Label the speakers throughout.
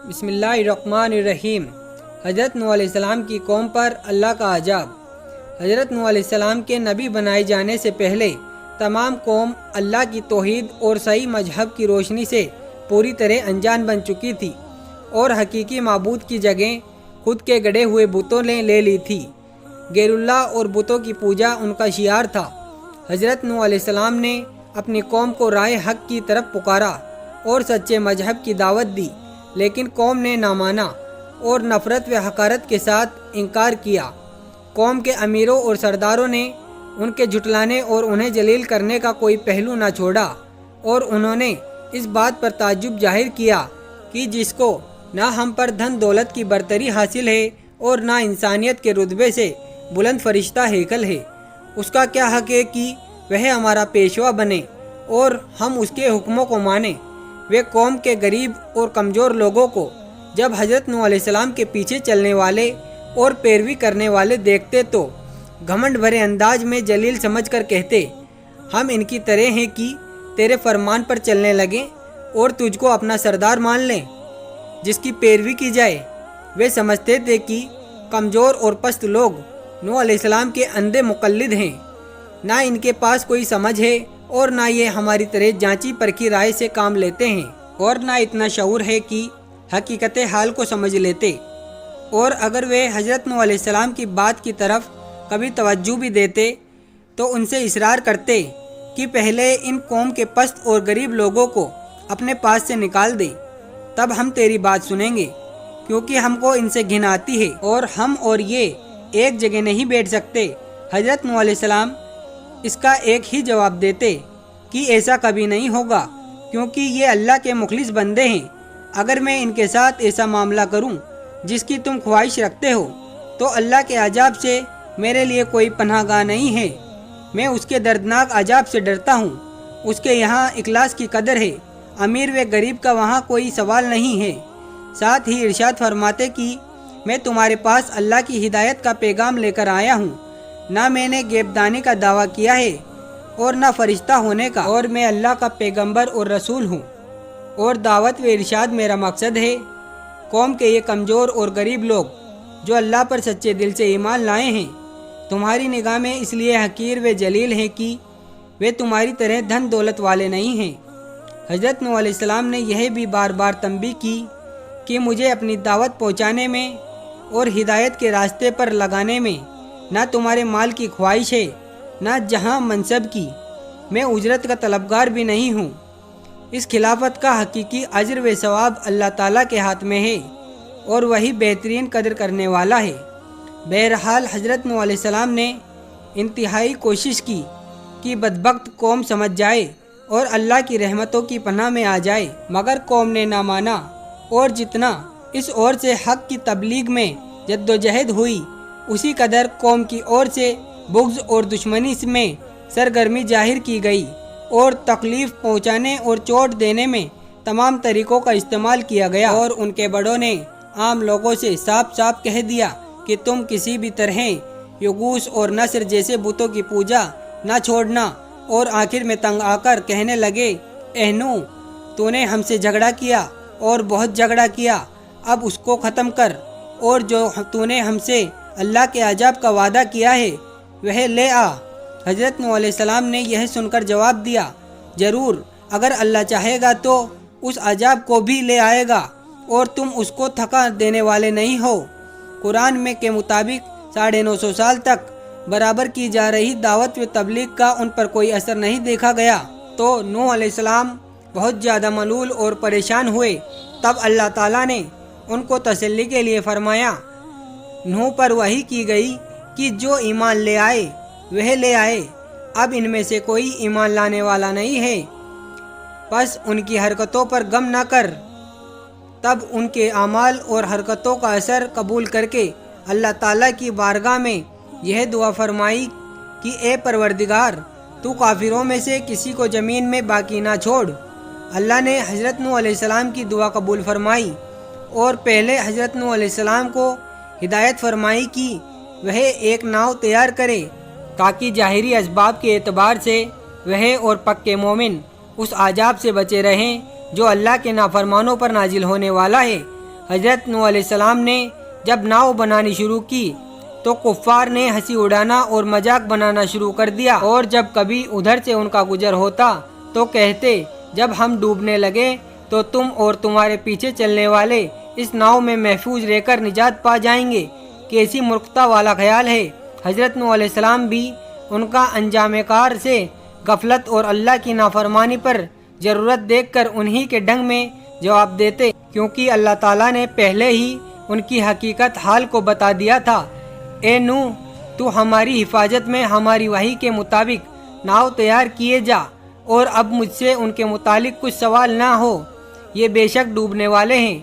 Speaker 1: بسم اللہ الرحمن الرحیم۔ حضرت نوح علیہ السلام کی قوم پر اللہ کا عذاب۔ حضرت نوح علیہ السلام کے نبی بنائے جانے سے پہلے تمام قوم اللہ کی توحید اور صحیح مذہب کی روشنی سے پوری طرح انجان بن چکی تھی اور حقیقی معبود کی جگہ خود کے گڑھے ہوئے بتوں نے لے لی تھی۔ غیر اللہ اور بتوں کی پوجا ان کا شعار تھا۔ حضرت نوح علیہ السلام نے اپنی قوم کو راہ حق کی طرف پکارا اور سچے مذہب کی دعوت دی، لیکن قوم نے نہ مانا اور نفرت و حقارت کے ساتھ انکار کیا۔ قوم کے امیروں اور سرداروں نے ان کے جھٹلانے اور انہیں ذلیل کرنے کا کوئی پہلو نہ چھوڑا، اور انہوں نے اس بات پر تعجب ظاہر کیا کہ جس کو نہ ہم پر دھن دولت کی برتری حاصل ہے اور نہ انسانیت کے رتبے سے بلند فرشتہ ہیکل ہے، اس کا کیا حق ہے کہ وہ ہمارا پیشوا بنے اور ہم اس کے حکموں کو مانیں۔ وہ قوم کے غریب اور کمزور لوگوں کو جب حضرت نوح علیہ السلام کے پیچھے چلنے والے اور پیروی کرنے والے دیکھتے تو گھمنڈ بھرے انداز میں ذلیل سمجھ کر کہتے، ہم ان کی طرح ہیں کہ تیرے فرمان پر چلنے لگیں اور تجھ کو اپنا سردار مان لیں جس کی پیروی کی جائے۔ وہ سمجھتے تھے کہ کمزور اور پست لوگ نوح علیہ السلام کے اندھے مقلد ہیں، نہ ان کے پاس کوئی سمجھ ہے اور نہ یہ ہماری طرح جانچی پرکھی رائے سے کام لیتے ہیں، اور نہ اتنا شعور ہے کہ حقیقت حال کو سمجھ لیتے، اور اگر وہ حضرت نوح علیہ السلام کی بات کی طرف کبھی توجہ بھی دیتے تو ان سے اصرار کرتے کہ پہلے ان قوم کے پست اور غریب لوگوں کو اپنے پاس سے نکال دے، تب ہم تیری بات سنیں گے، کیونکہ ہم کو ان سے گھن آتی ہے اور ہم اور یہ ایک جگہ نہیں بیٹھ سکتے۔ حضرت نوح علیہ السلام اس کا ایک ہی جواب دیتے کہ ایسا کبھی نہیں ہوگا، کیونکہ یہ اللہ کے مخلص بندے ہیں۔ اگر میں ان کے ساتھ ایسا معاملہ کروں جس کی تم خواہش رکھتے ہو تو اللہ کے عذاب سے میرے لیے کوئی پناہ گاہ نہیں ہے۔ میں اس کے دردناک عذاب سے ڈرتا ہوں۔ اس کے یہاں اخلاص کی قدر ہے، امیر و غریب کا وہاں کوئی سوال نہیں ہے۔ ساتھ ہی ارشاد فرماتے کہ میں تمہارے پاس اللہ کی ہدایت کا پیغام لے کر آیا ہوں، نہ میں نے غیب دانی کا دعویٰ کیا ہے اور نہ فرشتہ ہونے کا، اور میں اللہ کا پیغمبر اور رسول ہوں، اور دعوت و ارشاد میرا مقصد ہے۔ قوم کے یہ کمزور اور غریب لوگ جو اللہ پر سچے دل سے ایمان لائے ہیں تمہاری نگاہ میں اس لیے حقیر و ذلیل ہیں کہ وہ تمہاری طرح دھن دولت والے نہیں ہیں۔ حضرت نوح علیہ السلام نے یہ بھی بار بار تنبیہ کی کہ مجھے اپنی دعوت پہنچانے میں اور ہدایت کے راستے پر لگانے میں نہ تمہارے مال کی خواہش ہے نہ جہاں منصب کی، میں اجرت کا طلبگار بھی نہیں ہوں۔ اس خلافت کا حقیقی اجر و ثواب اللہ تعالیٰ کے ہاتھ میں ہے اور وہی بہترین قدر کرنے والا ہے۔ بہرحال حضرت نوح علیہ السلام نے انتہائی کوشش کی کہ بدبخت قوم سمجھ جائے اور اللہ کی رحمتوں کی پناہ میں آ جائے، مگر قوم نے نہ مانا، اور جتنا اس اور سے حق کی تبلیغ میں جدوجہد ہوئی اسی قدر قوم کی اور سے بغض اور دشمنی میں سرگرمی ظاہر کی گئی، اور تکلیف پہنچانے اور چوٹ دینے میں تمام طریقوں کا استعمال کیا گیا، اور ان کے بڑوں نے عام لوگوں سے صاف صاف کہہ دیا کہ تم کسی بھی طرح یغوث اور نصر جیسے بتوں کی پوجا نہ چھوڑنا، اور آخر میں تنگ آ کر کہنے لگے، اے نوح، تو نے ہم سے جھگڑا کیا اور بہت جھگڑا کیا، اب اس کو ختم کر، اور جو تو نے ہم سے اللہ کے عذاب کا وعدہ کیا ہے وہ لے آ۔ حضرت نوح علیہ السلام نے یہ سن کر جواب دیا، ضرور، اگر اللہ چاہے گا تو اس عذاب کو بھی لے آئے گا، اور تم اس کو تھکا دینے والے نہیں ہو۔ قرآن میں کے مطابق 950 سال تک برابر کی جا رہی دعوت و تبلیغ کا ان پر کوئی اثر نہیں دیکھا گیا تو نوح علیہ السلام بہت زیادہ ملول اور پریشان ہوئے۔ تب اللہ تعالیٰ نے ان کو تسلی کے لیے فرمایا، نوح پر وحی کی گئی کہ جو ایمان لے آئے وہ لے آئے، اب ان میں سے کوئی ایمان لانے والا نہیں ہے، بس ان کی حرکتوں پر غم نہ کر۔ تب ان کے اعمال اور حرکتوں کا اثر قبول کر کے اللہ تعالیٰ کی بارگاہ میں یہ دعا فرمائی کہ اے پروردگار، تو کافروں میں سے کسی کو زمین میں باقی نہ چھوڑ۔ اللہ نے حضرت نوح علیہ السلام کی دعا قبول فرمائی اور پہلے حضرت نوح علیہ السلام کو ہدایت فرمائی کہ وہ ایک ناؤ تیار کرے تاکہ ظاہری اسباب کے اعتبار سے وہ اور پکے مومن اس عذاب سے بچے رہیں جو اللہ کے نافرمانوں پر نازل ہونے والا ہے، حضرت نوح علیہ السلام نے جب ناؤ بنانی شروع کی تو کفار نے ہنسی اڑانا اور مذاق بنانا شروع کر دیا، اور جب کبھی ادھر سے ان کا گزر ہوتا تو کہتے جب ہم ڈوبنے لگے تو تم اور تمہارے پیچھے چلنے والے اس ناؤ میں محفوظ رہ کر نجات پا جائیں گے۔ کیسی مرکتا والا خیال ہے۔ حضرت نوح علیہ السلام بھی ان کا انجام کار سے غفلت اور اللہ کی نافرمانی پر ضرورت دیکھ کر انہی کے ڈنگ میں جواب دیتے، کیونکہ اللہ تعالیٰ نے پہلے ہی ان کی حقیقت حال کو بتا دیا تھا۔ اے نوح، تو ہماری حفاظت میں ہماری وحی کے مطابق ناؤ تیار کیے جا، اور اب مجھ سے ان کے متعلق کچھ سوال نہ ہو، یہ بے شک ڈوبنے والے ہیں۔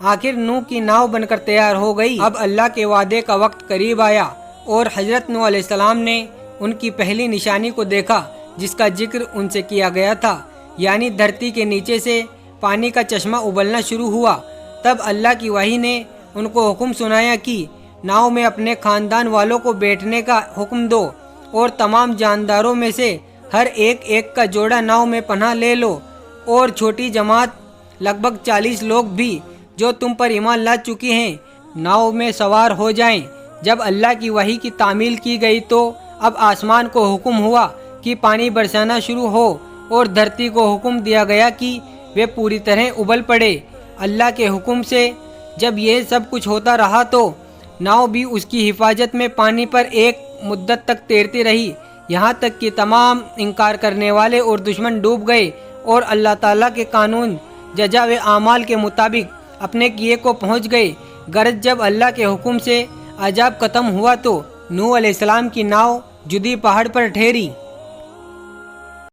Speaker 1: آخر نوح کی ناؤ بن کر تیار ہو گئی۔ اب اللہ کے وعدے کا وقت قریب آیا اور حضرت نوح علیہ السلام نے ان کی پہلی نشانی کو دیکھا جس کا ذکر ان سے کیا گیا تھا، یعنی دھرتی کے نیچے سے پانی کا چشمہ ابلنا شروع ہوا۔ تب اللہ کی وحی نے ان کو حکم سنایا کہ ناؤ میں اپنے خاندان والوں کو بیٹھنے کا حکم دو، اور تمام جانداروں میں سے ہر ایک کا جوڑا ناؤ میں پناہ لے لو، اور چھوٹی جماعت لگ بھگ 40 لوگ بھی جو تم پر ایمان لا چکی ہیں ناؤ میں سوار ہو جائیں۔ جب اللہ کی وحی کی تعمیل کی گئی تو اب آسمان کو حکم ہوا کہ پانی برسانا شروع ہو، اور دھرتی کو حکم دیا گیا کہ وہ پوری طرح ابل پڑے۔ اللہ کے حکم سے جب یہ سب کچھ ہوتا رہا تو ناؤ بھی اس کی حفاظت میں پانی پر ایک مدت تک تیرتی رہی، یہاں تک کہ تمام انکار کرنے والے اور دشمن ڈوب گئے اور اللہ تعالیٰ کے قانون جزا و اعمال کے مطابق اپنے کیے کو پہنچ گئے۔ غرض جب اللہ کے حکم سے عذاب ختم ہوا تو نوح علیہ السلام کی ناؤ جدی پہاڑ پر ٹھہری۔